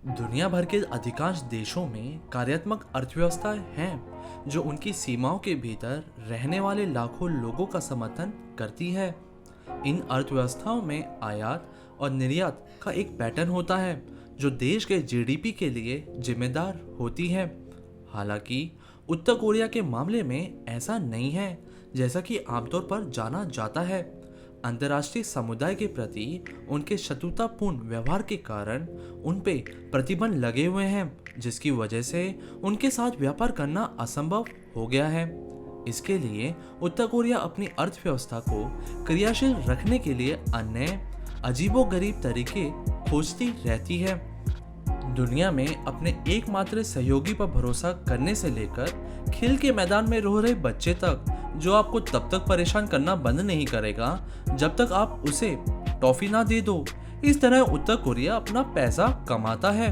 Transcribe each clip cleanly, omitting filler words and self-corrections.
दुनिया भर के अधिकांश देशों में कार्यात्मक अर्थव्यवस्थाएं हैं जो उनकी सीमाओं के भीतर रहने वाले लाखों लोगों का समर्थन करती है। इन अर्थव्यवस्थाओं में आयात और निर्यात का एक पैटर्न होता है जो देश के जीडीपी के लिए जिम्मेदार होती है। हालांकि उत्तर कोरिया के मामले में ऐसा नहीं है जैसा कि आमतौर पर जाना जाता है। अंतर्राष्ट्रीय समुदाय के प्रति उनके शत्रुतापूर्ण व्यवहार के कारण उन पे प्रतिबंध लगे हुए हैं, जिसकी वजह से उनके साथ व्यापार करना असंभव हो गया है। इसके लिए उत्तर कोरिया अपनी अर्थव्यवस्था को क्रियाशील रखने के लिए अन्य अजीबोगरीब तरीके खोजती रहती है। दुनिया में अपने एकमात्र सहयोगी पर भरोसा करने से लेकर खेल के मैदान में रो रहे बच्चे तक, जो आपको तब तक परेशान करना बंद नहीं करेगा जब तक आप उसे टॉफी ना दे दो। इस तरह उत्तर कोरिया अपना पैसा कमाता है।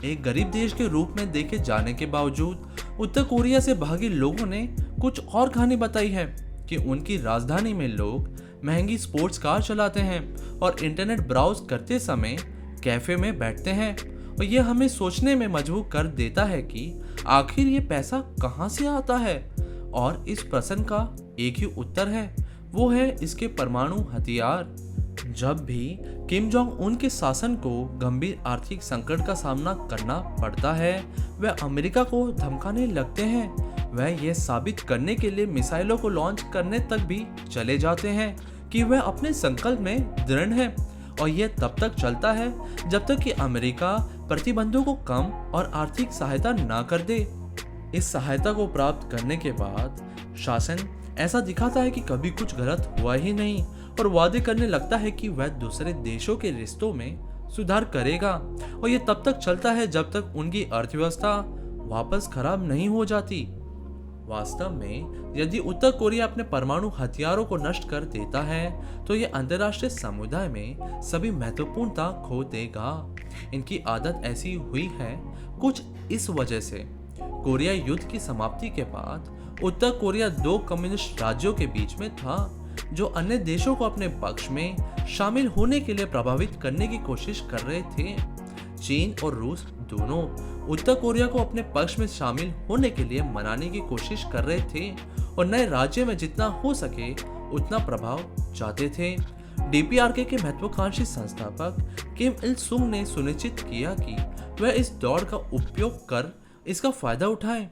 एक गरीब देश के रूप में देखे जाने के बावजूद उत्तर कोरिया से भागे लोगों ने कुछ और कहानी बताई है कि उनकी राजधानी में लोग महंगी स्पोर्ट्स कार चलाते हैं और इंटरनेट ब्राउज करते समय कैफे में बैठते हैं। और यह हमें सोचने में मजबूर कर देता है कि आखिर ये पैसा कहाँ से आता है। और इस प्रश्न का एक ही उत्तर है, वो है इसके परमाणु हथियार। जब भी किम जोंग उन के शासन को गंभीर आर्थिक संकट का सामना करना पड़ता है, वह अमेरिका को धमकाने लगते हैं। वह यह साबित करने के लिए मिसाइलों को लॉन्च करने तक भी चले जाते हैं कि वह अपने संकल्प में दृढ़ है। और यह तब तक चलता है जब तक कि अमेरिका प्रतिबंधों को कम और आर्थिक सहायता ना कर दे। इस सहायता को प्राप्त करने के बाद शासन ऐसा दिखाता है कि कभी कुछ गलत हुआ ही नहीं और वादे करने लगता है कि वह दूसरे देशों के रिश्तों में सुधार करेगा। और यह तब तक चलता है जब तक उनकी अर्थव्यवस्था वापस खराब नहीं हो जाती। वास्तव में यदि उत्तर कोरिया अपने परमाणु हथियारों को नष्ट कर देता है तो यह अंतर्राष्ट्रीय समुदाय में सभी महत्वपूर्णता खो देगा। इनकी आदत ऐसी हुई है कुछ इस वजह से। कोरिया युद्ध की समाप्ति के बाद उत्तर कोरिया दो कम्युनिस्ट राज्यों के बीच में था जो अन्य देशों को अपने पक्ष में शामिल होने के लिए प्रभावित करने की कोशिश कर रहे थे। चीन और रूस दोनों उत्तर कोरिया को अपने पक्ष में शामिल होने के लिए मनाने की कोशिश कर रहे थे और नए राज्य में जितना हो सके उतना प्रभाव चाहते थे। डीपीआरके के महत्वाकांक्षी संस्थापक किम इल सुंग ने सुनिश्चित किया कि वह इस दौड़ का उपयोग कर इसका फायदा उठाए।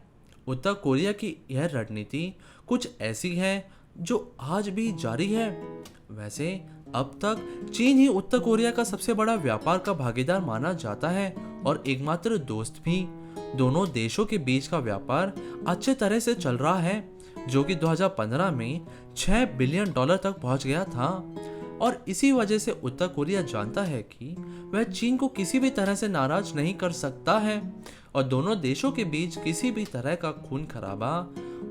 उत्तर कोरिया की यह रणनीति कुछ ऐसी है जो आज भी जारी है। वैसे अब तक चीन ही उत्तर कोरिया का सबसे बड़ा व्यापार का भागीदार माना जाता है और एकमात्र दोस्त भी। दोनों देशों के बीच का व्यापार अच्छे तरह से चल रहा है, जो कि 2015 में $6 बिलियन तक पहुंच गया था। और इसी वजह से उत्तर कोरिया जानता है कि वह चीन को किसी भी तरह से नाराज नहीं कर सकता है और दोनों देशों के बीच किसी भी तरह का खून खराबा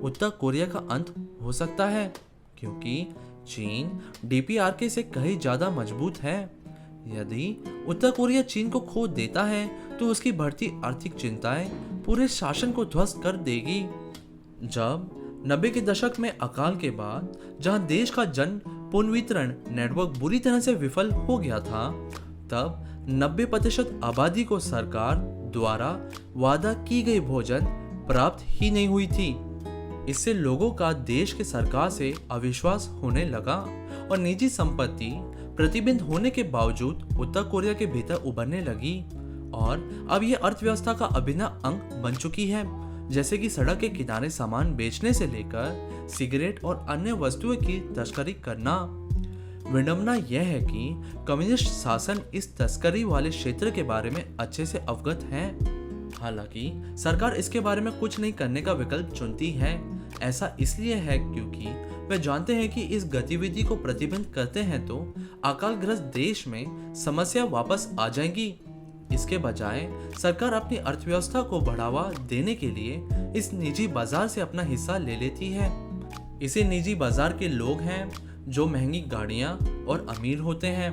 उत्तर कोरिया का अंत हो सकता है, क्योंकि चीन डीपीआरके से कहीं ज्यादा मजबूत है। यदि उत्तर कोरिया चीन को खो देता है तो उसकी बढ़ती आर्थिक चिंताएं पूरे शासन को ध्वस्त कर देगी। जब 90 के दशक में अकाल के बाद जहां देश का जन पुनर्वितरण नेटवर्क बुरी तरह से विफल हो गया था, तब 90% आबादी को सरकार द्वारा वादा की गई भोजन प्राप्त ही नहीं हुई थी। इससे लोगों का देश के सरकार से अविश्वास होने लगा और निजी संपत्ति प्रतिबंध होने के बावजूद उत्तर कोरिया के भीतर उभरने लगी। और अब यह अर्थव्यवस्था का अभिन्न अंग बन चुकी है, जैसे कि सड़क के किनारे सामान बेचने से लेकर सिगरेट और अन्य वस्तुओं की तस्करी करना। विडंबना यह है कि कम्युनिस्ट शासन इस तस्करी वाले क्षेत्र के बारे में अच्छे से अवगत है। हालांकि सरकार इसके बारे में कुछ नहीं करने का विकल्प चुनती है। ऐसा इसलिए है क्योंकि वे जानते हैं कि इस गतिविधि को प्रतिबंध करते हैं तो अकालग्रस्त देश में समस्या वापस आ जाएगी। इसके बजाय सरकार अपनी अर्थव्यवस्था को बढ़ावा देने के लिए इस निजी बाजार से अपना हिस्सा ले लेती है। इसी निजी बाजार के लोग हैं जो महंगी गाड़ियां और अमीर होते हैं।